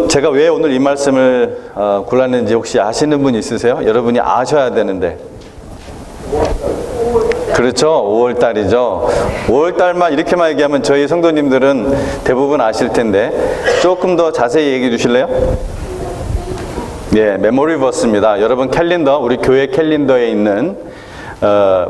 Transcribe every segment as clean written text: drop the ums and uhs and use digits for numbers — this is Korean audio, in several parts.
제가 왜 오늘 이 말씀을 골랐는지 혹시 아시는 분 있으세요? 여러분이 아셔야 되는데. 그렇죠. 5월달이죠. 5월달만 이렇게만 얘기하면 저희 성도님들은 대부분 아실 텐데 조금 더 자세히 얘기해 주실래요? 예, 메모리 버스입니다. 여러분 캘린더, 우리 교회 캘린더에 있는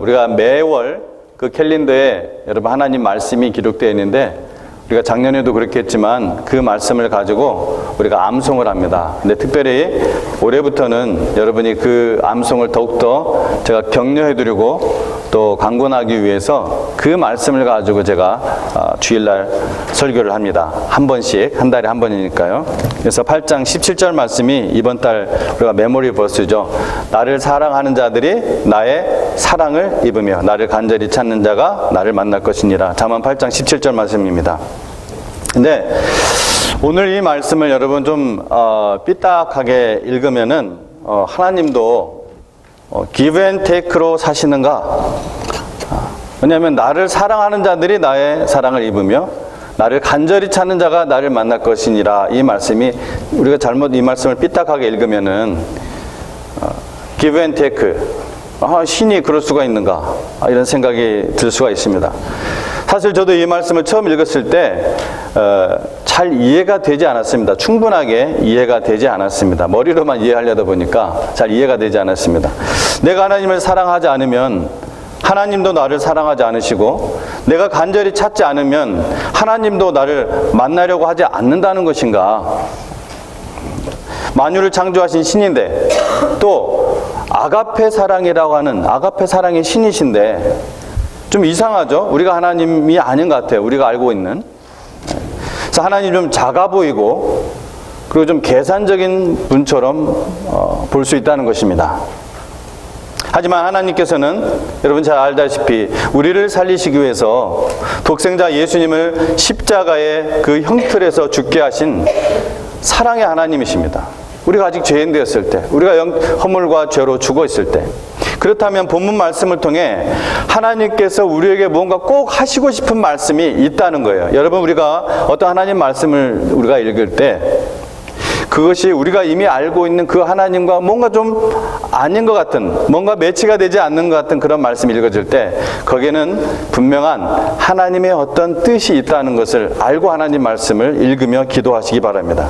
우리가 매월 그 캘린더에 여러분 하나님 말씀이 기록되어 있는데 우리가 작년에도 그렇게 했지만 그 말씀을 가지고 우리가 암송을 합니다. 근데 특별히 올해부터는 여러분이 그 암송을 더욱더 제가 격려해드리고 또 강권하기 위해서 그 말씀을 가지고 제가 주일날 설교를 합니다. 한 번씩, 한 달에 한 번이니까요. 그래서 8장 17절 말씀이 이번 달 우리가 메모리 버스죠. 나를 사랑하는 자들이 나의 사랑을 입으며 나를 간절히 찾는 자가 나를 만날 것이니라. 잠언 8장 17절 말씀입니다. 근데 오늘 이 말씀을 여러분 좀 삐딱하게 읽으면은 하나님도 give and take로 사시는가? 왜냐하면 나를 사랑하는 자들이 나의 사랑을 입으며 나를 간절히 찾는 자가 나를 만날 것이니라. 이 말씀이 우리가 잘못 이 말씀을 삐딱하게 읽으면은 give and take, 신이 그럴 수가 있는가? 이런 생각이 들 수가 있습니다. 사실 저도 이 말씀을 처음 읽었을 때 잘 이해가 되지 않았습니다. 충분하게 이해가 되지 않았습니다. 머리로만 이해하려다 보니까 잘 이해가 되지 않았습니다. 내가 하나님을 사랑하지 않으면 하나님도 나를 사랑하지 않으시고 내가 간절히 찾지 않으면 하나님도 나를 만나려고 하지 않는다는 것인가? 만유를 창조하신 신인데 또 아가페 사랑이라고 하는 아가페 사랑의 신이신데 좀 이상하죠? 우리가 하나님이 아닌 것 같아요. 우리가 알고 있는. 그래서 하나님 좀 작아 보이고 그리고 좀 계산적인 분처럼 볼 수 있다는 것입니다. 하지만 하나님께서는 여러분 잘 알다시피 우리를 살리시기 위해서 독생자 예수님을 십자가의 그 형틀에서 죽게 하신 사랑의 하나님이십니다. 우리가 아직 죄인 되었을 때, 우리가 허물과 죄로 죽어 있을 때, 그렇다면 본문 말씀을 통해 하나님께서 우리에게 뭔가 꼭 하시고 싶은 말씀이 있다는 거예요. 여러분, 우리가 어떤 하나님 말씀을 우리가 읽을 때 그것이 우리가 이미 알고 있는 그 하나님과 뭔가 좀 아닌 것 같은, 뭔가 매치가 되지 않는 것 같은 그런 말씀이 읽어질 때 거기에는 분명한 하나님의 어떤 뜻이 있다는 것을 알고 하나님 말씀을 읽으며 기도하시기 바랍니다.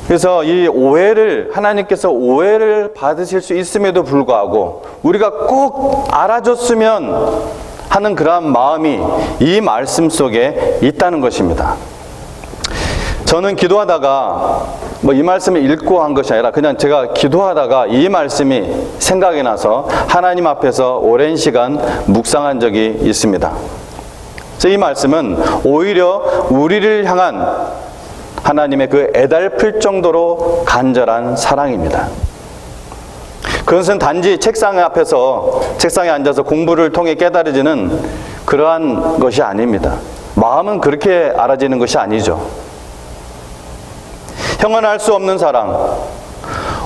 그래서 이 오해를, 하나님께서 오해를 받으실 수 있음에도 불구하고 우리가 꼭 알아줬으면 하는 그러한 마음이 이 말씀 속에 있다는 것입니다. 저는 기도하다가 이 말씀을 읽고 한 것이 아니라 그냥 제가 기도하다가 이 말씀이 생각이 나서 하나님 앞에서 오랜 시간 묵상한 적이 있습니다. 그래서 이 말씀은 오히려 우리를 향한 하나님의 그 애달플 정도로 간절한 사랑입니다. 그것은 단지 책상에 앉아서 공부를 통해 깨달아지는 그러한 것이 아닙니다. 마음은 그렇게 알아지는 것이 아니죠. 형언할 수 없는 사랑,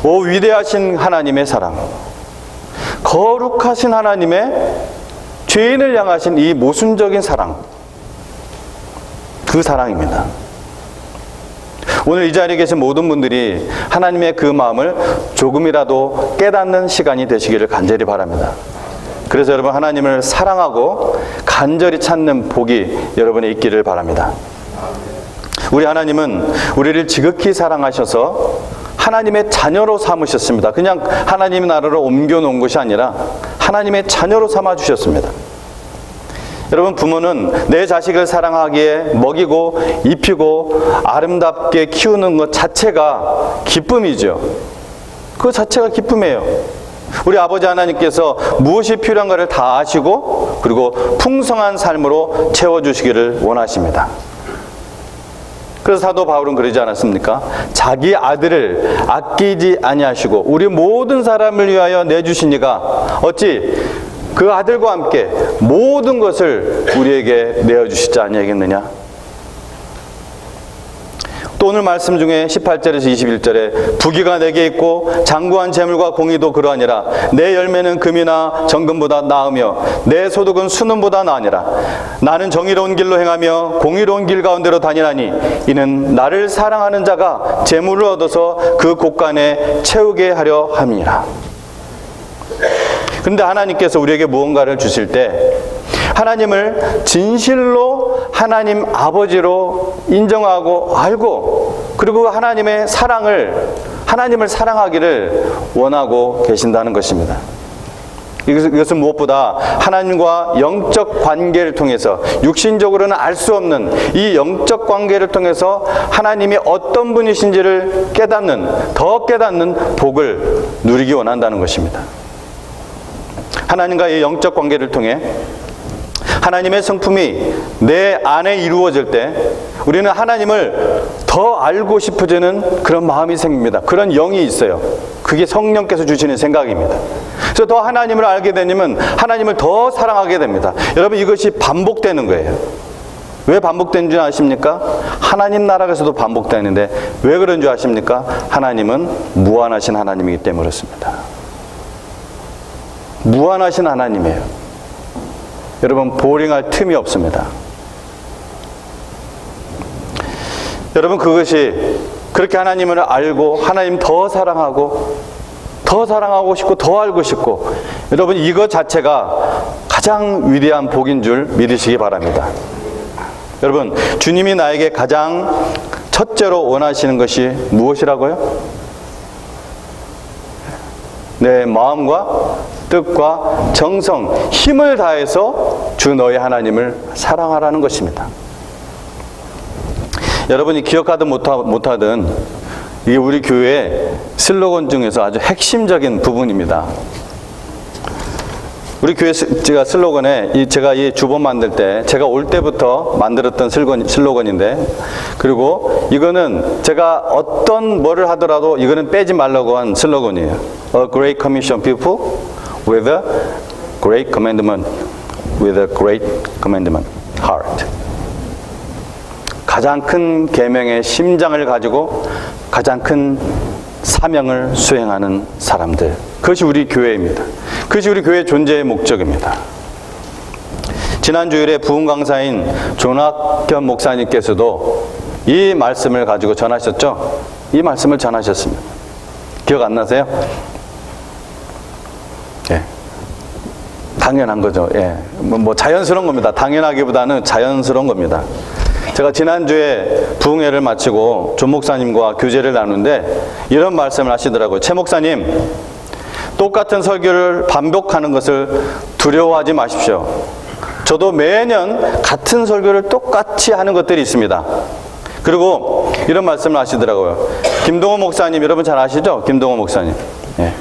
오 위대하신 하나님의 사랑, 거룩하신 하나님의 죄인을 향하신 이 모순적인 사랑, 그 사랑입니다. 오늘 이 자리에 계신 모든 분들이 하나님의 그 마음을 조금이라도 깨닫는 시간이 되시기를 간절히 바랍니다. 그래서 여러분 하나님을 사랑하고 간절히 찾는 복이 여러분의 있기를 바랍니다. 우리 하나님은 우리를 지극히 사랑하셔서 하나님의 자녀로 삼으셨습니다. 그냥 하나님의 나라로 옮겨놓은 것이 아니라 하나님의 자녀로 삼아주셨습니다. 여러분, 부모는 내 자식을 사랑하기에 먹이고 입히고 아름답게 키우는 것 자체가 기쁨이죠. 그 자체가 기쁨이에요. 우리 아버지 하나님께서 무엇이 필요한가를 다 아시고 그리고 풍성한 삶으로 채워주시기를 원하십니다. 그래서 사도 바울은 그러지 않았습니까? 자기 아들을 아끼지 아니하시고 우리 모든 사람을 위하여 내주시니가 어찌 그 아들과 함께 모든 것을 우리에게 내어주시지 아니하겠느냐? 또 오늘 말씀 중에 18절에서 21절에 부귀가 내게 있고 장구한 재물과 공의도 그러하니라. 내 열매는 금이나 정금보다 나으며 내 소득은 순금보다 나으니라. 나는 정의로운 길로 행하며 공의로운 길 가운데로 다니나니 이는 나를 사랑하는 자가 재물을 얻어서 그 곳간에 채우게 하려 함이라. 그런데 하나님께서 우리에게 무언가를 주실 때 하나님을 진실로 하나님 아버지로 인정하고 알고, 그리고 하나님의 하나님을 사랑하기를 원하고 계신다는 것입니다. 이것은 무엇보다 하나님과 영적 관계를 통해서, 육신적으로는 알 수 없는 이 영적 관계를 통해서 하나님이 어떤 분이신지를 더 깨닫는 복을 누리기 원한다는 것입니다. 하나님과의 영적 관계를 통해 하나님의 성품이 내 안에 이루어질 때 우리는 하나님을 더 알고 싶어지는 그런 마음이 생깁니다. 그런 영이 있어요. 그게 성령께서 주시는 생각입니다. 그래서 더 하나님을 알게 되면 하나님을 더 사랑하게 됩니다. 여러분, 이것이 반복되는 거예요. 왜 반복되는 줄 아십니까? 하나님 나라에서도 반복되는데 왜 그런 줄 아십니까? 하나님은 무한하신 하나님이기 때문에 그렇습니다. 무한하신 하나님이에요. 여러분, 보링할 틈이 없습니다. 여러분, 그것이 그렇게 하나님을 알고 하나님 더 사랑하고 싶고 더 알고 싶고, 여러분, 이것 자체가 가장 위대한 복인 줄 믿으시기 바랍니다. 여러분, 주님이 나에게 가장 첫째로 원하시는 것이 무엇이라고요? 내 마음과 뜻과 정성, 힘을 다해서 주 너희 하나님을 사랑하라는 것입니다. 여러분이 기억하든 못하든 이게 우리 교회의 슬로건 중에서 아주 핵심적인 부분입니다. 우리 교회 슬로건에 제가 이 주보 만들 때 제가 올 때부터 만들었던 슬로건인데, 그리고 이거는 제가 어떤 뭐를 하더라도 이거는 빼지 말라고 한 슬로건이에요. A great commission people with a great commandment, with a great commandment heart. 가장 큰 계명의 심장을 가지고 가장 큰 사명을 수행하는 사람들, 그것이 우리 교회입니다. 그것이 우리 교회의 존재의 목적입니다. 지난 주일에 부흥 강사인 존학현 목사님께서도 이 말씀을 가지고 전하셨죠? 이 말씀을 전하셨습니다. 기억 안 나세요? 예. 당연한 거죠. 예. 뭐 자연스러운 겁니다. 당연하기보다는 자연스러운 겁니다. 제가 지난주에 부흥회를 마치고 존 목사님과 교제를 나누는데 이런 말씀을 하시더라고요. 최 목사님, 똑같은 설교를 반복하는 것을 두려워하지 마십시오. 저도 매년 같은 설교를 똑같이 하는 것들이 있습니다. 그리고 이런 말씀을 하시더라고요. 김동호 목사님, 여러분 잘 아시죠? 김동호 목사님. 예.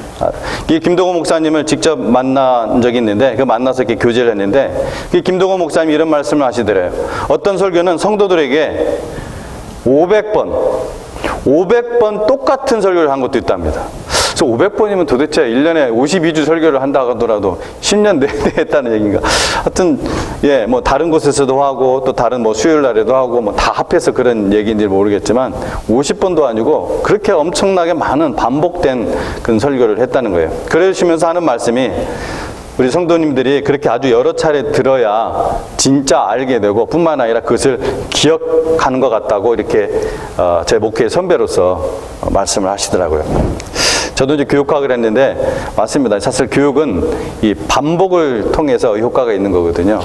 이 김동호 목사님을 직접 만난 적이 있는데, 만나서 이렇게 교제를 했는데, 이 김동호 목사님이 이런 말씀을 하시더래요. 어떤 설교는 성도들에게 500번 똑같은 설교를 한 것도 있답니다. 그래서 500번이면 도대체 1년에 52주 설교를 한다 하더라도 10년 내내 했다는 얘기인가. 하여튼, 예, 뭐 다른 곳에서도 하고, 또 다른 뭐 수요일 날에도 하고, 뭐 다 합해서 그런 얘기인지 모르겠지만, 50번도 아니고, 그렇게 엄청나게 많은 반복된 그런 설교를 했다는 거예요. 그러시면서 하는 말씀이, 우리 성도님들이 그렇게 아주 여러 차례 들어야 진짜 알게 되고, 뿐만 아니라 그것을 기억하는 것 같다고 이렇게 제 목회 선배로서 말씀을 하시더라고요. 저도 이제 교육학을 했는데 맞습니다. 사실 교육은 이 반복을 통해서 효과가 있는 거거든요.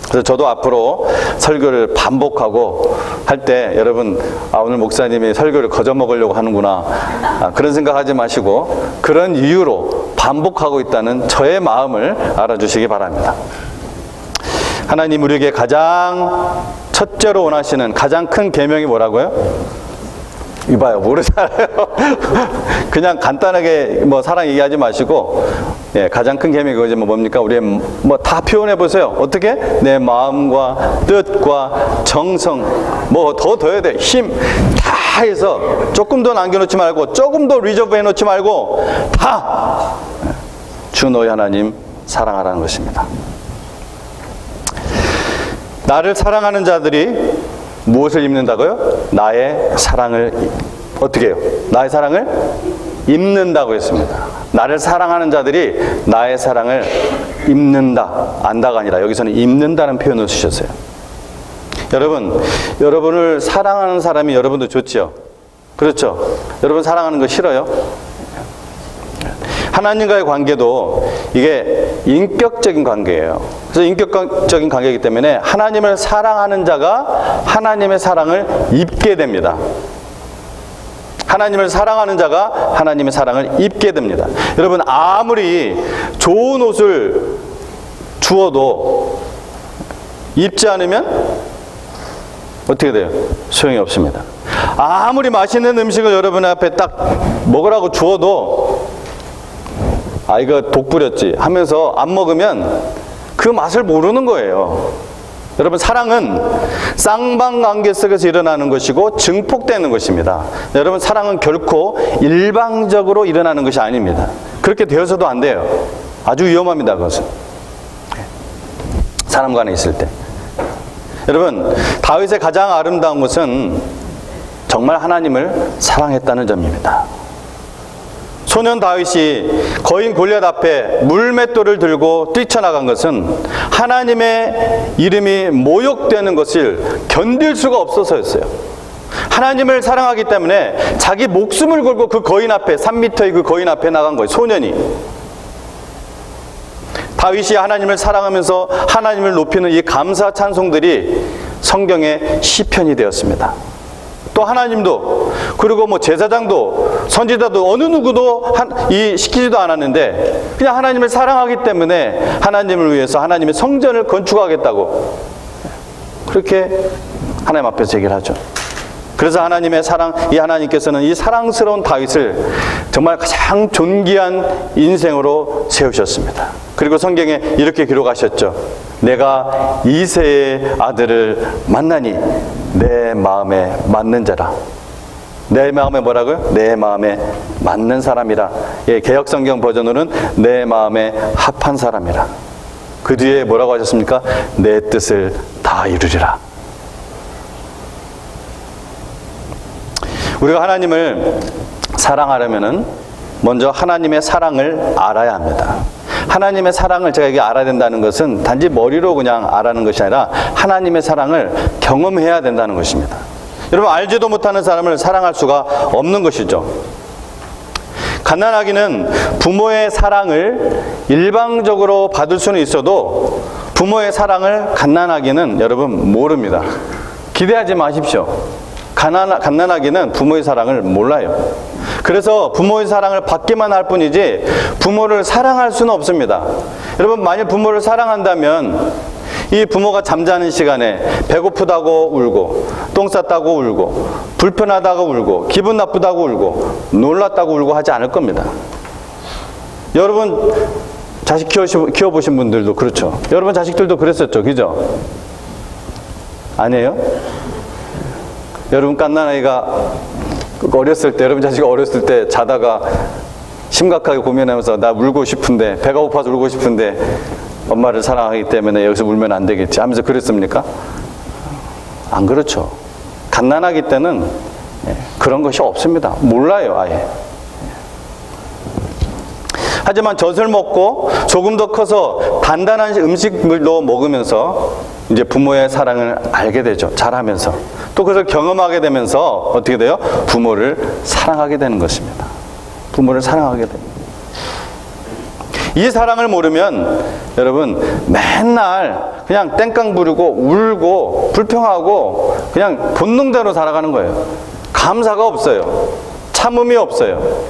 그래서 저도 앞으로 설교를 반복하고 할 때 여러분, 오늘 목사님이 설교를 거저 먹으려고 하는구나, 그런 생각하지 마시고 그런 이유로 반복하고 있다는 저의 마음을 알아주시기 바랍니다. 하나님 우리에게 가장 첫째로 원하시는 가장 큰 계명이 뭐라고요? 이봐요, 모르잖아요. 그냥 간단하게 뭐 사랑 얘기하지 마시고, 예, 가장 큰 계명이 뭡니까? 우리 뭐 다 표현해 보세요. 어떻게? 내 마음과 뜻과 정성, 뭐 더 해야 돼. 힘 다 해서 조금 더 남겨놓지 말고, 조금 더 리저브 해놓지 말고 다 주 너희 하나님 사랑하라는 것입니다. 나를 사랑하는 자들이 무엇을 입는다고요? 나의 사랑을 어떻게 해요? 나의 사랑을 입는다고 했습니다. 나를 사랑하는 자들이 나의 사랑을 입는다. 안다가 아니라 여기서는 입는다는 표현을 쓰셨어요. 여러분, 여러분을 사랑하는 사람이 여러분도 좋죠? 그렇죠? 여러분 사랑하는 거 싫어요? 하나님과의 관계도 이게 인격적인 관계예요. 그래서 인격적인 관계이기 때문에 하나님을 사랑하는 자가 하나님의 사랑을 입게 됩니다. 하나님을 사랑하는 자가 하나님의 사랑을 입게 됩니다. 여러분, 아무리 좋은 옷을 주어도 입지 않으면 어떻게 돼요? 소용이 없습니다. 아무리 맛있는 음식을 여러분 앞에 딱 먹으라고 주어도 아, 이거 독 뿌렸지 하면서 안 먹으면 그 맛을 모르는 거예요. 여러분, 사랑은 쌍방관계 속에서 일어나는 것이고 증폭되는 것입니다. 여러분, 사랑은 결코 일방적으로 일어나는 것이 아닙니다. 그렇게 되어서도 안 돼요. 아주 위험합니다, 그것은. 사람 간에 있을 때. 여러분, 다윗의 가장 아름다운 것은 정말 하나님을 사랑했다는 점입니다. 소년 다윗이 거인 골리앗 앞에 물맷돌을 들고 뛰쳐나간 것은 하나님의 이름이 모욕되는 것을 견딜 수가 없어서였어요. 하나님을 사랑하기 때문에 자기 목숨을 걸고 그 거인 앞에 3m의 그 거인 앞에 나간 거예요. 소년이. 다윗이 하나님을 사랑하면서 하나님을 높이는 이 감사 찬송들이 성경의 시편이 되었습니다. 또 하나님도, 그리고 뭐 제사장도 선지자도 어느 누구도 시키지도 않았는데 그냥 하나님을 사랑하기 때문에 하나님을 위해서 하나님의 성전을 건축하겠다고 그렇게 하나님 앞에서 얘기를 하죠. 그래서 하나님의 사랑, 이 하나님께서는 이 사랑스러운 다윗을 정말 가장 존귀한 인생으로 세우셨습니다. 그리고 성경에 이렇게 기록하셨죠. 내가 이새의 아들을 만나니 내 마음에 맞는 자라. 내 마음에 뭐라고요? 내 마음에 맞는 사람이라. 예, 개역성경 버전으로는 내 마음에 합한 사람이라. 그 뒤에 뭐라고 하셨습니까? 내 뜻을 다 이루리라. 우리가 하나님을 사랑하려면은 먼저 하나님의 사랑을 알아야 합니다. 하나님의 사랑을 제가 이게 알아야 된다는 것은 단지 머리로 그냥 알아는 것이 아니라 하나님의 사랑을 경험해야 된다는 것입니다. 여러분, 알지도 못하는 사람을 사랑할 수가 없는 것이죠. 갓난아기는 부모의 사랑을 일방적으로 받을 수는 있어도 부모의 사랑을 갓난아기는 여러분 모릅니다. 기대하지 마십시오. 갓난아기는 부모의 사랑을 몰라요. 그래서 부모의 사랑을 받기만 할 뿐이지 부모를 사랑할 수는 없습니다. 여러분, 만일 부모를 사랑한다면 이 부모가 잠자는 시간에 배고프다고 울고 똥 쌌다고 울고 불편하다고 울고 기분 나쁘다고 울고 놀랐다고 울고 하지 않을 겁니다. 여러분 자식 키워보신 분들도 그렇죠. 여러분 자식들도 그랬었죠. 그죠? 아니에요? 여러분 갓난아이가 어렸을 때, 여러분 자식이 어렸을 때 자다가 심각하게 고민하면서 나 울고 싶은데, 배가 고파서 울고 싶은데 엄마를 사랑하기 때문에 여기서 울면 안 되겠지 하면서 그랬습니까? 안 그렇죠. 갓난아기 때는 그런 것이 없습니다. 몰라요, 아예. 하지만 젖을 먹고 조금 더 커서 단단한 음식물도 먹으면서 이제 부모의 사랑을 알게 되죠. 자라면서. 또 그것을 경험하게 되면서 어떻게 돼요? 부모를 사랑하게 되는 것입니다. 부모를 사랑하게 됩니다. 이 사랑을 모르면 여러분 맨날 그냥 땡깡 부리고 울고 불평하고 그냥 본능대로 살아가는 거예요. 감사가 없어요. 참음이 없어요.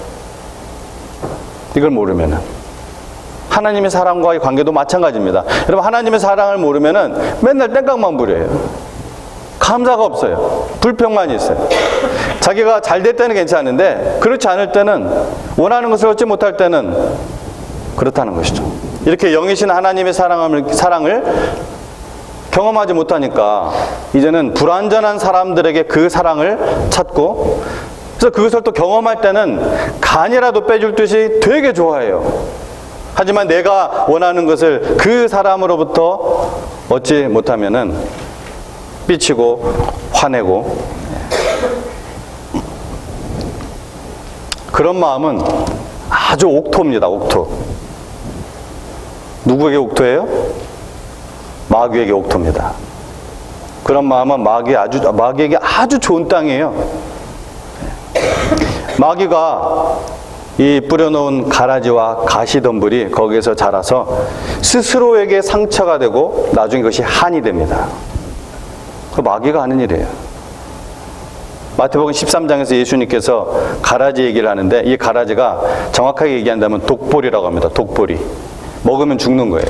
이걸 모르면은 하나님의 사랑과의 관계도 마찬가지입니다. 여러분 하나님의 사랑을 모르면은 맨날 땡깡만 부려요. 감사가 없어요. 불평만 있어요. 자기가 잘 될 때는 괜찮은데 그렇지 않을 때는, 원하는 것을 얻지 못할 때는 그렇다는 것이죠. 이렇게 영이신 하나님의 사랑을 경험하지 못하니까 이제는 불완전한 사람들에게 그 사랑을 찾고, 그래서 그것을 또 경험할 때는 간이라도 빼줄 듯이 되게 좋아해요. 하지만 내가 원하는 것을 그 사람으로부터 얻지 못하면은 삐치고 화내고, 그런 마음은 아주 옥토입니다. 옥토. 누구에게 옥토예요? 마귀에게 옥토입니다. 그런 마음은 마귀에게 아주 좋은 땅이에요. 마귀가 이 뿌려놓은 가라지와 가시덤불이 거기에서 자라서 스스로에게 상처가 되고 나중에 그것이 한이 됩니다. 그 마귀가 하는 일이에요. 마태복음 13장에서 예수님께서 가라지 얘기를 하는데, 이 가라지가 정확하게 얘기한다면 독보리라고 합니다. 독보리. 먹으면 죽는 거예요.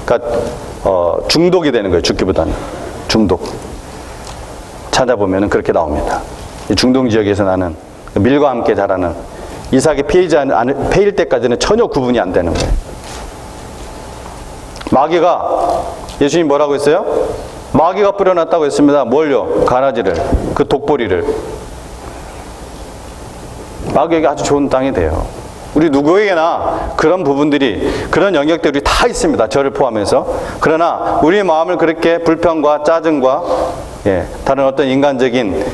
그러니까 중독이 되는 거예요. 죽기보다는 중독. 찾아보면 그렇게 나옵니다. 이 중동 지역에서 나는 밀과 함께 자라는, 이삭이 패일 때까지는 전혀 구분이 안 되는 거예요. 마귀가, 예수님 뭐라고 했어요? 마귀가 뿌려놨다고 했습니다. 뭘요? 가라지를, 그 독보리를. 마귀에게 아주 좋은 땅이 돼요. 우리 누구에게나 그런 부분들이, 그런 영역들이 다 있습니다. 저를 포함해서. 그러나 우리의 마음을 그렇게 불평과 짜증과 다른 어떤 인간적인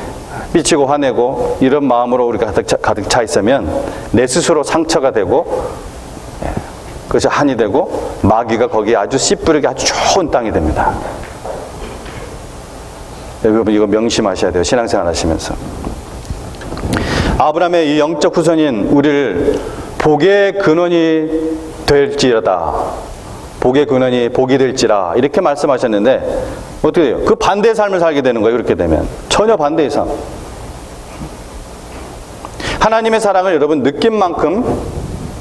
삐치고 화내고 이런 마음으로 우리가 가득 차 있으면 내 스스로 상처가 되고, 그것이 한이 되고, 마귀가 거기에 아주 씨 뿌리기 아주 좋은 땅이 됩니다. 여러분 이거 명심하셔야 돼요. 신앙생활 하시면서. 아브라함의 이 영적 후손인 우리를 복의 근원이 될지어다, 복의 근원이 복이 될지라, 이렇게 말씀하셨는데 어떻게 돼요? 그 반대의 삶을 살게 되는 거예요. 그렇게 되면 전혀 반대의 삶. 하나님의 사랑을 여러분 느낀 만큼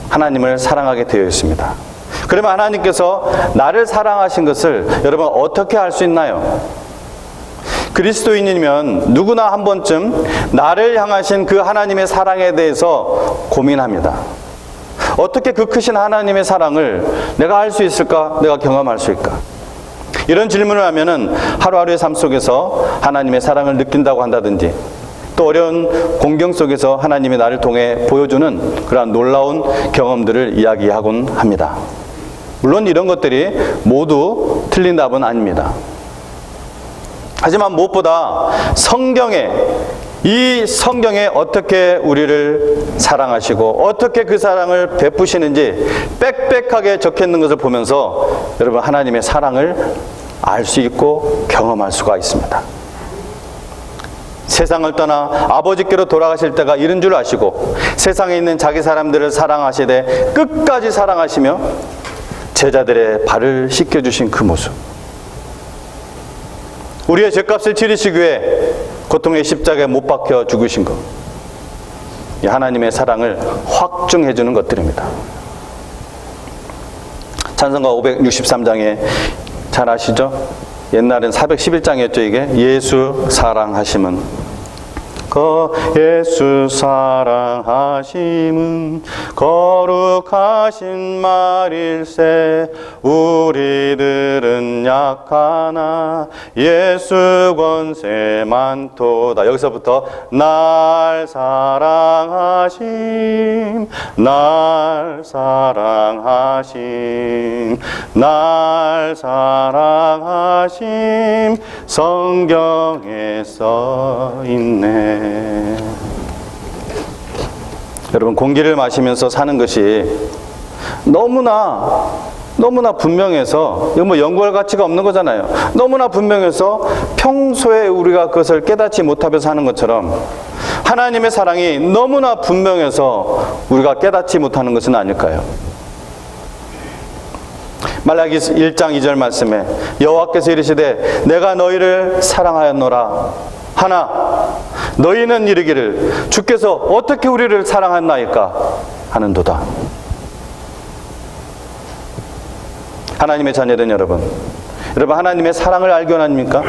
하나님을 사랑하게 되어 있습니다. 그러면 하나님께서 나를 사랑하신 것을 여러분 어떻게 알 수 있나요? 그리스도인이면 누구나 한 번쯤 나를 향하신 그 하나님의 사랑에 대해서 고민합니다. 어떻게 그 크신 하나님의 사랑을 내가 알 수 있을까? 내가 경험할 수 있을까? 이런 질문을 하면은 하루하루의 삶 속에서 하나님의 사랑을 느낀다고 한다든지, 또 어려운 공경 속에서 하나님이 나를 통해 보여주는 그러한 놀라운 경험들을 이야기하곤 합니다. 물론 이런 것들이 모두 틀린 답은 아닙니다. 하지만 무엇보다 이 성경에 어떻게 우리를 사랑하시고 어떻게 그 사랑을 베푸시는지 빽빽하게 적혀 있는 것을 보면서 여러분 하나님의 사랑을 알 수 있고 경험할 수가 있습니다. 세상을 떠나 아버지께로 돌아가실 때가 이른 줄 아시고 세상에 있는 자기 사람들을 사랑하시되 끝까지 사랑하시며 제자들의 발을 씻겨주신 그 모습, 우리의 죄값을 치르시기 위해 고통의 십자가에 못 박혀 죽으신 것, 이 하나님의 사랑을 확증해 주는 것들입니다. 찬송가 563장에 잘 아시죠? 옛날엔 411장이었죠. 이게 예수 사랑하심은, 예수 사랑하심은 거룩하신 말일세. 우리들은 약하나 예수 권세 많도다. 여기서부터 날 사랑하심, 날 사랑하심, 날 사랑하심, 성경에 써 있네. 여러분 공기를 마시면서 사는 것이 너무나 분명해서, 이거 뭐 연구할 가치가 없는 거잖아요. 너무나 분명해서 평소에 우리가 그것을 깨닫지 못하면서 하는 것처럼 하나님의 사랑이 너무나 분명해서 우리가 깨닫지 못하는 것은 아닐까요? 말라기 1장 2절 말씀에 여호와께서 이르시되 내가 너희를 사랑하였노라 하나 너희는 이르기를 주께서 어떻게 우리를 사랑하나이까 하는도다. 하나님의 자녀된 여러분 하나님의 사랑을 알기 원합니까?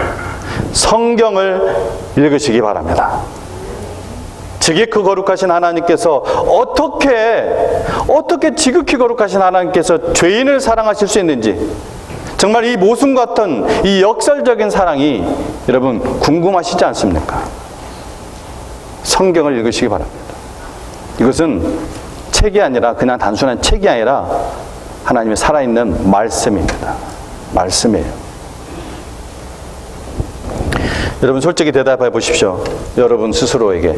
성경을 읽으시기 바랍니다. 지극히 거룩하신 하나님께서 어떻게 지극히 거룩하신 하나님께서 죄인을 사랑하실 수 있는지, 정말 이 모순 같은 이 역설적인 사랑이 여러분 궁금하시지 않습니까? 성경을 읽으시기 바랍니다. 이것은 책이 아니라 그냥 단순한 책이 아니라 하나님의 살아있는 말씀입니다. 말씀이에요. 여러분 솔직히 대답해 보십시오. 여러분 스스로에게.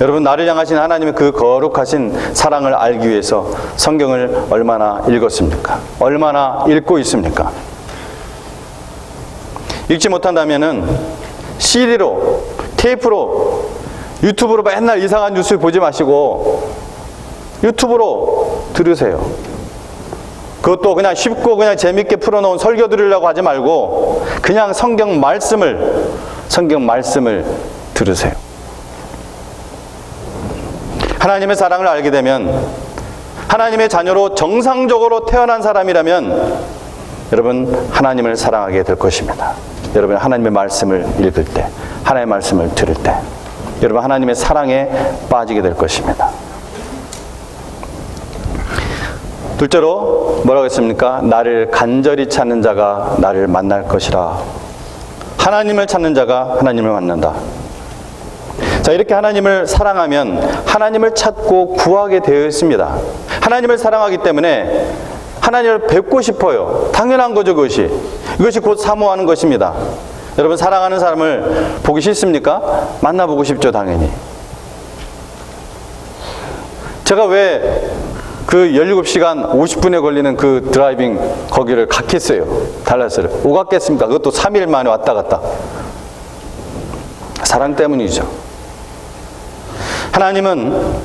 여러분 나를 향하신 하나님의 그 거룩하신 사랑을 알기 위해서 성경을 얼마나 읽었습니까? 얼마나 읽고 있습니까? 읽지 못한다면은 CD로, 테이프로, 유튜브로 맨날 이상한 뉴스 보지 마시고 유튜브로 들으세요. 그것도 그냥 쉽고 그냥 재밌게 풀어놓은 설교 들으려고 하지 말고 그냥 성경 말씀을 들으세요. 하나님의 사랑을 알게 되면 하나님의 자녀로 정상적으로 태어난 사람이라면 여러분 하나님을 사랑하게 될 것입니다. 여러분 하나님의 말씀을 읽을 때, 하나님의 말씀을 들을 때 여러분 하나님의 사랑에 빠지게 될 것입니다. 둘째로 뭐라고 했습니까? 나를 간절히 찾는 자가 나를 만날 것이라. 하나님을 찾는 자가 하나님을 만난다. 자, 이렇게 하나님을 사랑하면 하나님을 찾고 구하게 되어 있습니다. 하나님을 사랑하기 때문에 하나님을 뵙고 싶어요. 당연한 거죠, 그것이. 이것이 곧 사모하는 것입니다. 여러분 사랑하는 사람을 보기 싫습니까? 만나보고 싶죠, 당연히. 제가 왜 그 17시간 50분에 걸리는 그 드라이빙 거기를 갔겠어요? 달라스를. 오갔겠습니까? 그것도 3일 만에 왔다 갔다. 사랑 때문이죠. 하나님은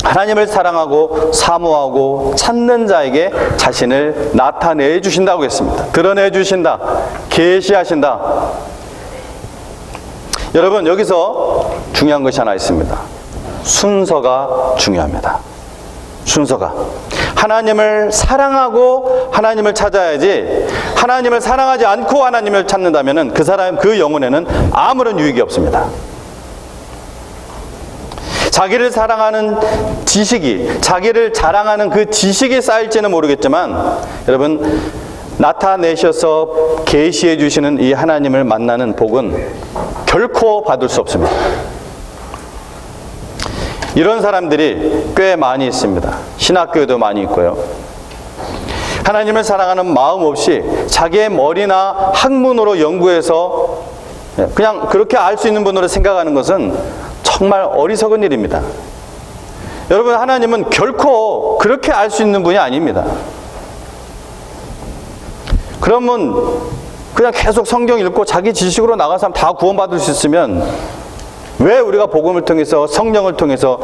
하나님을 사랑하고 사모하고 찾는 자에게 자신을 나타내 주신다고 했습니다. 드러내 주신다. 계시하신다. 여러분 여기서 중요한 것이 하나 있습니다. 순서가 중요합니다. 순서가. 하나님을 사랑하고 하나님을 찾아야지 하나님을 사랑하지 않고 하나님을 찾는다면 그 사람, 그 영혼에는 아무런 유익이 없습니다. 자기를 사랑하는 지식이, 자기를 자랑하는 그 지식이 쌓일지는 모르겠지만 여러분 나타내셔서 계시해 주시는 이 하나님을 만나는 복은 결코 받을 수 없습니다. 이런 사람들이 꽤 많이 있습니다. 신학교에도 많이 있고요. 하나님을 사랑하는 마음 없이 자기의 머리나 학문으로 연구해서 그냥 그렇게 알 수 있는 분으로 생각하는 것은 정말 어리석은 일입니다. 여러분 하나님은 결코 그렇게 알 수 있는 분이 아닙니다. 그러면 그냥 계속 성경 읽고 자기 지식으로 나가서 다 구원받을 수 있으면 왜 우리가 복음을 통해서 성령을 통해서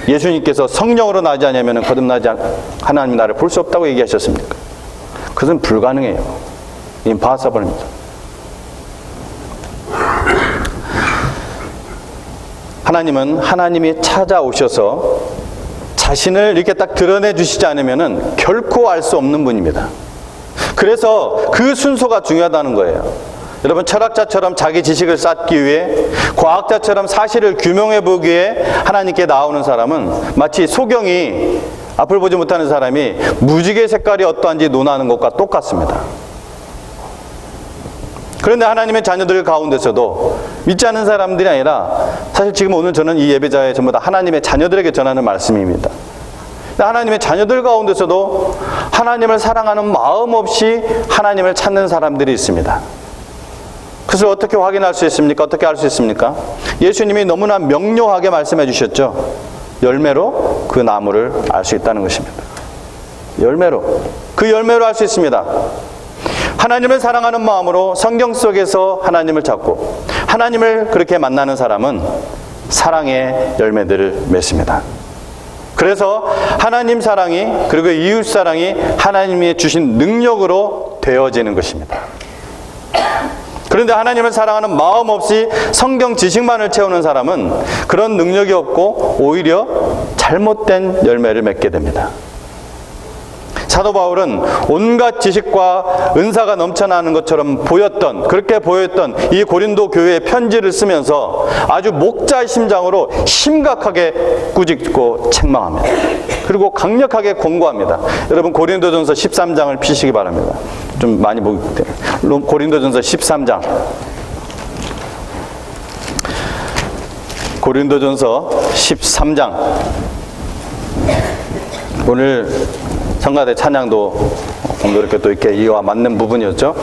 예수님께서 성령으로 나지 않으면 거듭나지 하나님 나를 볼 수 없다고 얘기하셨습니까? 그것은 불가능해요. 임파서블입니다. 하나님은 하나님이 찾아오셔서 자신을 이렇게 딱 드러내 주시지 않으면 결코 알 수 없는 분입니다. 그래서 그 순서가 중요하다는 거예요. 여러분 철학자처럼 자기 지식을 쌓기 위해 과학자처럼 사실을 규명해 보기 위해 하나님께 나오는 사람은 마치 소경이 앞을 보지 못하는 사람이 무지개 색깔이 어떠한지 논하는 것과 똑같습니다. 그런데 하나님의 자녀들 가운데서도 믿지 않는 사람들이 아니라 사실 지금 오늘 저는 이 예배자에 전부 다 하나님의 자녀들에게 전하는 말씀입니다. 하나님의 자녀들 가운데서도 하나님을 사랑하는 마음 없이 하나님을 찾는 사람들이 있습니다. 그것을 어떻게 확인할 수 있습니까? 어떻게 알 수 있습니까? 예수님이 너무나 명료하게 말씀해 주셨죠. 열매로 그 나무를 알 수 있다는 것입니다. 열매로. 그 열매로 알 수 있습니다. 하나님을 사랑하는 마음으로 성경 속에서 하나님을 찾고 하나님을 그렇게 만나는 사람은 사랑의 열매들을 맺습니다. 그래서 하나님 사랑이 그리고 이웃 사랑이 하나님이 주신 능력으로 되어지는 것입니다. 그런데 하나님을 사랑하는 마음 없이 성경 지식만을 채우는 사람은 그런 능력이 없고 오히려 잘못된 열매를 맺게 됩니다. 사도 바울은 온갖 지식과 은사가 넘쳐나는 것처럼 그렇게 보였던 이 고린도 교회에 편지를 쓰면서 아주 목자의 심장으로 심각하게 꾸짖고 책망합니다. 그리고 강력하게 권고합니다. 여러분 고린도전서 13장을 피시기 바랍니다. 좀 많이 보기 때문에. 고린도전서 13장. 고린도전서 13장. 오늘 성가대 찬양도 공교롭게 또 이렇게 이와 맞는 부분이었죠.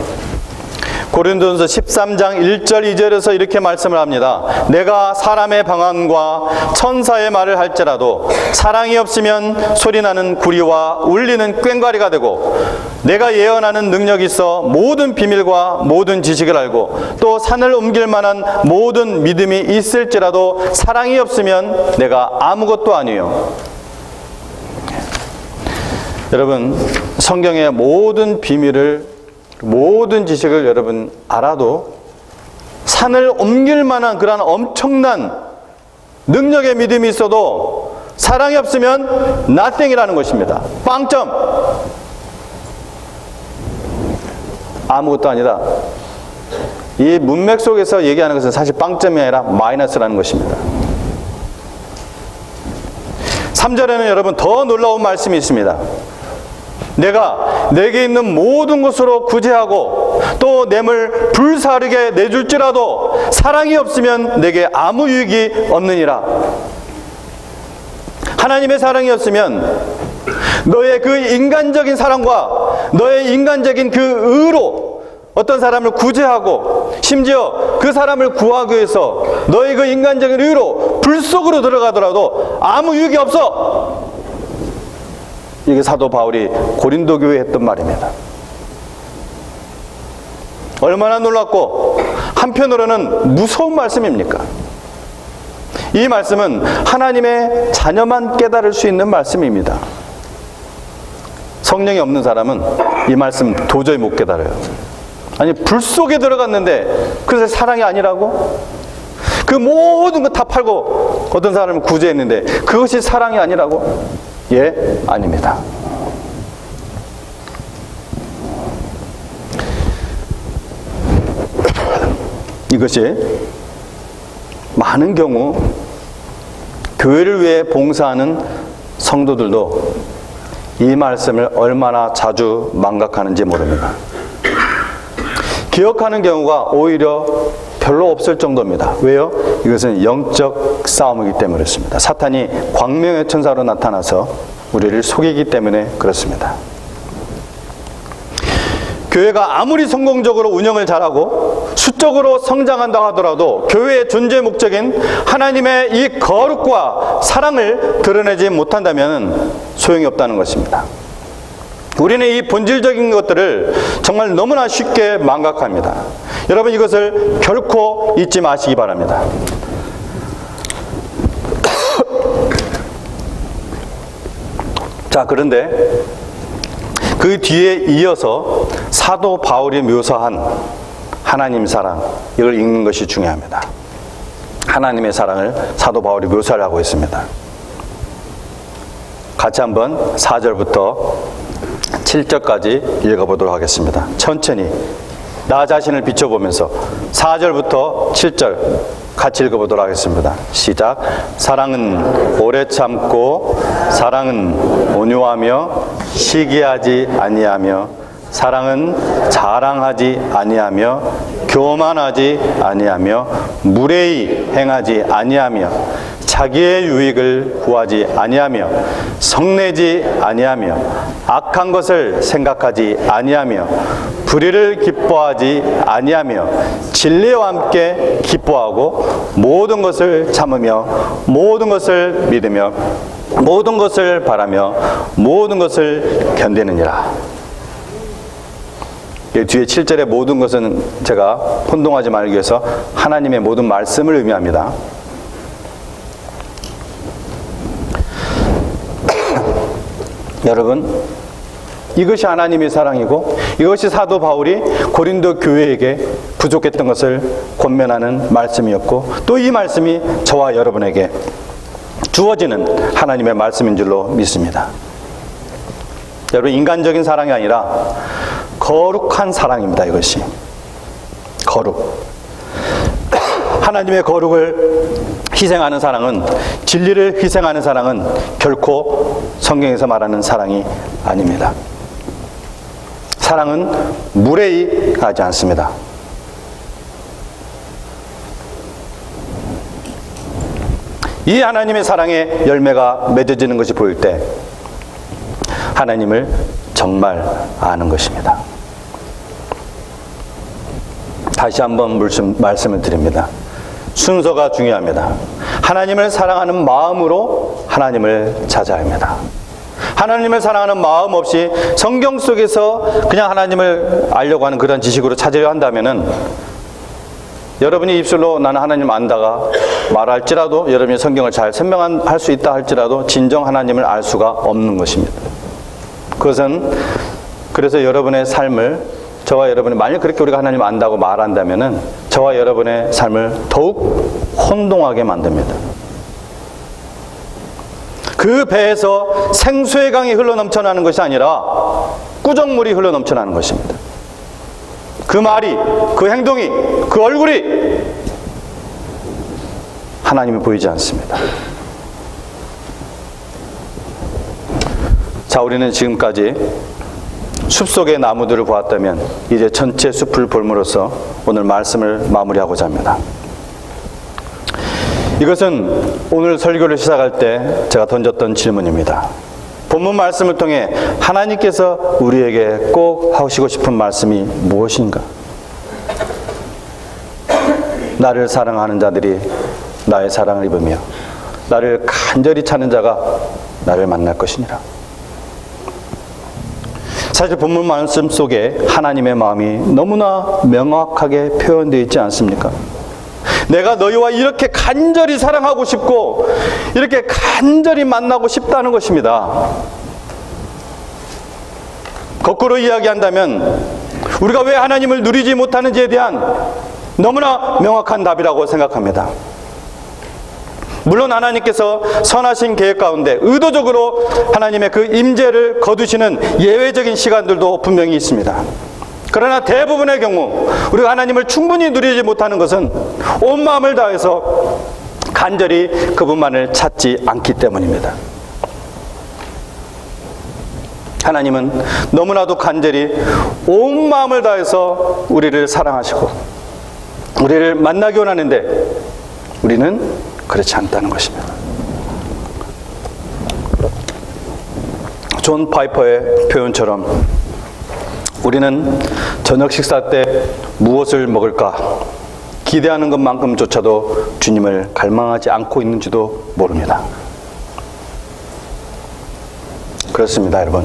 고린도전서 13장 1절 2절에서 이렇게 말씀을 합니다. 내가 사람의 방언과 천사의 말을 할지라도 사랑이 없으면 소리나는 구리와 울리는 꽹과리가 되고, 내가 예언하는 능력이 있어 모든 비밀과 모든 지식을 알고 또 산을 옮길 만한 모든 믿음이 있을지라도 사랑이 없으면 내가 아무것도 아니요. 여러분, 성경의 모든 비밀을, 모든 지식을 여러분 알아도 산을 옮길 만한 그런 엄청난 능력의 믿음이 있어도 사랑이 없으면 nothing이라는 것입니다. 빵점. 아무것도 아니다. 이 문맥 속에서 얘기하는 것은 사실 빵점이 아니라 마이너스라는 것입니다. 3절에는 여러분 더 놀라운 말씀이 있습니다. 내가 내게 있는 모든 것으로 구제하고 또 냄을 불사르게 내줄지라도 사랑이 없으면 내게 아무 유익이 없느니라. 하나님의 사랑이 없으면 너의 그 인간적인 사랑과 너의 인간적인 그 의로 어떤 사람을 구제하고 심지어 그 사람을 구하기 위해서 너의 그 인간적인 의로 불 속으로 들어가더라도 아무 유익이 없어. 이게 사도 바울이 고린도 교회에 했던 말입니다. 얼마나 놀랍고 한편으로는 무서운 말씀입니까? 이 말씀은 하나님의 자녀만 깨달을 수 있는 말씀입니다. 성령이 없는 사람은 이 말씀 도저히 못 깨달아요. 아니, 불 속에 들어갔는데 그래서 사랑이 아니라고? 그 모든 거 다 팔고 어떤 사람을 구제했는데 그것이 사랑이 아니라고? 예, 아닙니다. 이것이 많은 경우 교회를 위해 봉사하는 성도들도 이 말씀을 얼마나 자주 망각하는지 모릅니다. 기억하는 경우가 오히려 별로 없을 정도입니다. 왜요? 이것은 영적 싸움이기 때문에 그렇습니다. 사탄이 광명의 천사로 나타나서 우리를 속이기 때문에 그렇습니다. 교회가 아무리 성공적으로 운영을 잘하고 수적으로 성장한다 하더라도 교회의 존재 목적인 하나님의 이 거룩과 사랑을 드러내지 못한다면 소용이 없다는 것입니다. 우리는 이 본질적인 것들을 정말 너무나 쉽게 망각합니다. 여러분, 이것을 결코 잊지 마시기 바랍니다. 자, 그런데 그 뒤에 이어서 사도 바울이 묘사한 하나님 사랑, 이걸 읽는 것이 중요합니다. 하나님의 사랑을 사도 바울이 묘사를 하고 있습니다. 같이 한번 4절부터 7절까지 읽어보도록 하겠습니다. 천천히 나 자신을 비춰보면서 4절부터 7절 같이 읽어보도록 하겠습니다. 시작. 사랑은 오래 참고, 사랑은 온유하며 시기하지 아니하며, 사랑은 자랑하지 아니하며 교만하지 아니하며 무례히 행하지 아니하며 자기의 유익을 구하지 아니하며 성내지 아니하며 악한 것을 생각하지 아니하며 불의를 기뻐하지 아니하며 진리와 함께 기뻐하고 모든 것을 참으며 모든 것을 믿으며 모든 것을 바라며 모든 것을 견디느니라. 뒤에 7절의 모든 것은 제가 혼동하지 말기 위해서 하나님의 모든 말씀을 의미합니다. 여러분, 이것이 하나님의 사랑이고 이것이 사도 바울이 고린도 교회에게 부족했던 것을 권면하는 말씀이었고 또 이 말씀이 저와 여러분에게 주어지는 하나님의 말씀인 줄로 믿습니다. 여러분, 인간적인 사랑이 아니라 거룩한 사랑입니다. 이것이 거룩, 하나님의 거룩을 희생하는 사랑은, 진리를 희생하는 사랑은 결코 성경에서 말하는 사랑이 아닙니다. 사랑은 무례히 하지 않습니다. 이 하나님의 사랑의 열매가 맺어지는 것이 보일 때 하나님을 정말 아는 것입니다. 다시 한번 말씀을 드립니다. 순서가 중요합니다. 하나님을 사랑하는 마음으로 하나님을 찾아야 합니다. 하나님을 사랑하는 마음 없이 성경 속에서 그냥 하나님을 알려고 하는 그런 지식으로 찾으려 한다면은, 여러분이 입술로 나는 하나님 안다가 말할지라도, 여러분이 성경을 잘 설명할 수 있다 할지라도 진정 하나님을 알 수가 없는 것입니다. 그것은, 그래서 여러분의 삶을, 저와 여러분이 만약 그렇게 우리가 하나님 안다고 말한다면은 저와 여러분의 삶을 더욱 혼동하게 만듭니다. 그 배에서 생수의 강이 흘러넘쳐나는 것이 아니라 꾸정물이 흘러넘쳐나는 것입니다. 그 말이, 그 행동이, 그 얼굴이 하나님이 보이지 않습니다. 자, 우리는 지금까지 숲속의 나무들을 보았다면 이제 전체 숲을 볼므로써 오늘 말씀을 마무리하고자 합니다. 이것은 오늘 설교를 시작할 때 제가 던졌던 질문입니다. 본문 말씀을 통해 하나님께서 우리에게 꼭 하시고 싶은 말씀이 무엇인가? 나를 사랑하는 자들이 나의 사랑을 입으며 나를 간절히 찾는 자가 나를 만날 것이니라. 사실 본문 말씀 속에 하나님의 마음이 너무나 명확하게 표현되어 있지 않습니까? 내가 너희와 이렇게 간절히 사랑하고 싶고 이렇게 간절히 만나고 싶다는 것입니다. 거꾸로 이야기한다면 우리가 왜 하나님을 누리지 못하는지에 대한 너무나 명확한 답이라고 생각합니다. 물론 하나님께서 선하신 계획 가운데 의도적으로 하나님의 그 임재를 거두시는 예외적인 시간들도 분명히 있습니다. 그러나 대부분의 경우 우리가 하나님을 충분히 누리지 못하는 것은 온 마음을 다해서 간절히 그분만을 찾지 않기 때문입니다. 하나님은 너무나도 간절히 온 마음을 다해서 우리를 사랑하시고 우리를 만나기 원하는데 우리는 그렇지 않다는 것입니다. 존 파이퍼의 표현처럼 우리는 저녁 식사 때 무엇을 먹을까 기대하는 것만큼조차도 주님을 갈망하지 않고 있는지도 모릅니다. 그렇습니다, 여러분.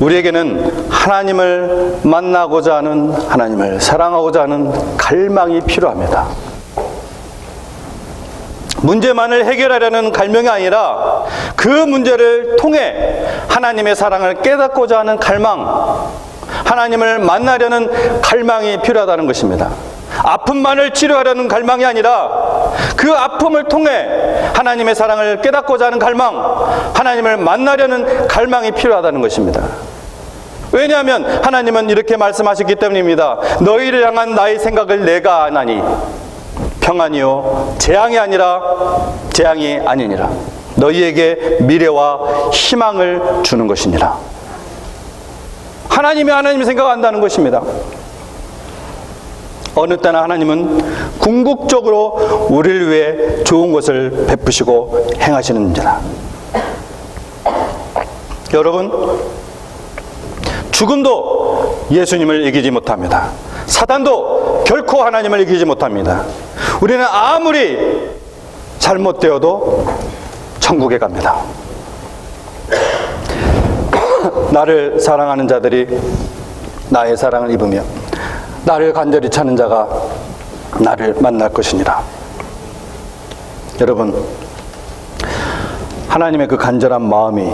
우리에게는 하나님을 만나고자 하는, 하나님을 사랑하고자 하는 갈망이 필요합니다. 문제만을 해결하려는 갈망이 아니라 그 문제를 통해 하나님의 사랑을 깨닫고자 하는 갈망, 하나님을 만나려는 갈망이 필요하다는 것입니다. 아픔만을 치료하려는 갈망이 아니라 그 아픔을 통해 하나님의 사랑을 깨닫고자 하는 갈망, 하나님을 만나려는 갈망이 필요하다는 것입니다. 왜냐하면 하나님은 이렇게 말씀하셨기 때문입니다. 너희를 향한 나의 생각을 내가 아나니 평안이요 재앙이 아니라 재앙이 아니니라. 너희에게 미래와 희망을 주는 것이니라. 하나님이 생각한다는 것입니다. 어느 때나 하나님은 궁극적으로 우리를 위해 좋은 것을 베푸시고 행하시는지라. 여러분, 죽음도 예수님을 이기지 못합니다. 사단도 결코 하나님을 이기지 못합니다. 우리는 아무리 잘못되어도 천국에 갑니다. 나를 사랑하는 자들이 나의 사랑을 입으며 나를 간절히 찾는 자가 나를 만날 것이니라. 여러분, 하나님의 그 간절한 마음이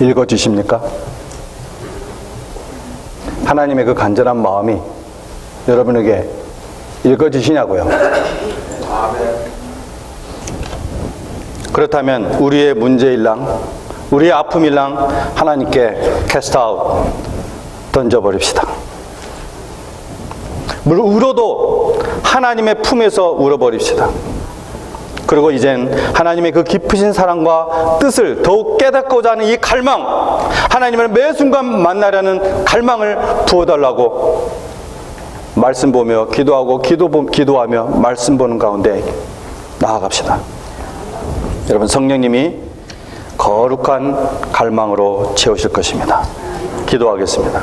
읽어지십니까? 하나님의 그 간절한 마음이 여러분에게 읽어지시냐고요? 그렇다면 우리의 문제일랑 우리의 아픔일랑 하나님께 캐스트 아웃, 던져버립시다. 울어도 하나님의 품에서 울어버립시다. 그리고 이젠 하나님의 그 깊으신 사랑과 뜻을 더욱 깨닫고자 하는 이 갈망, 하나님을 매 순간 만나려는 갈망을 부어달라고 말씀 보며 기도하고 기도하며 말씀 보는 가운데 나아갑시다. 여러분, 성령님이 거룩한 갈망으로 채우실 것입니다. 기도하겠습니다.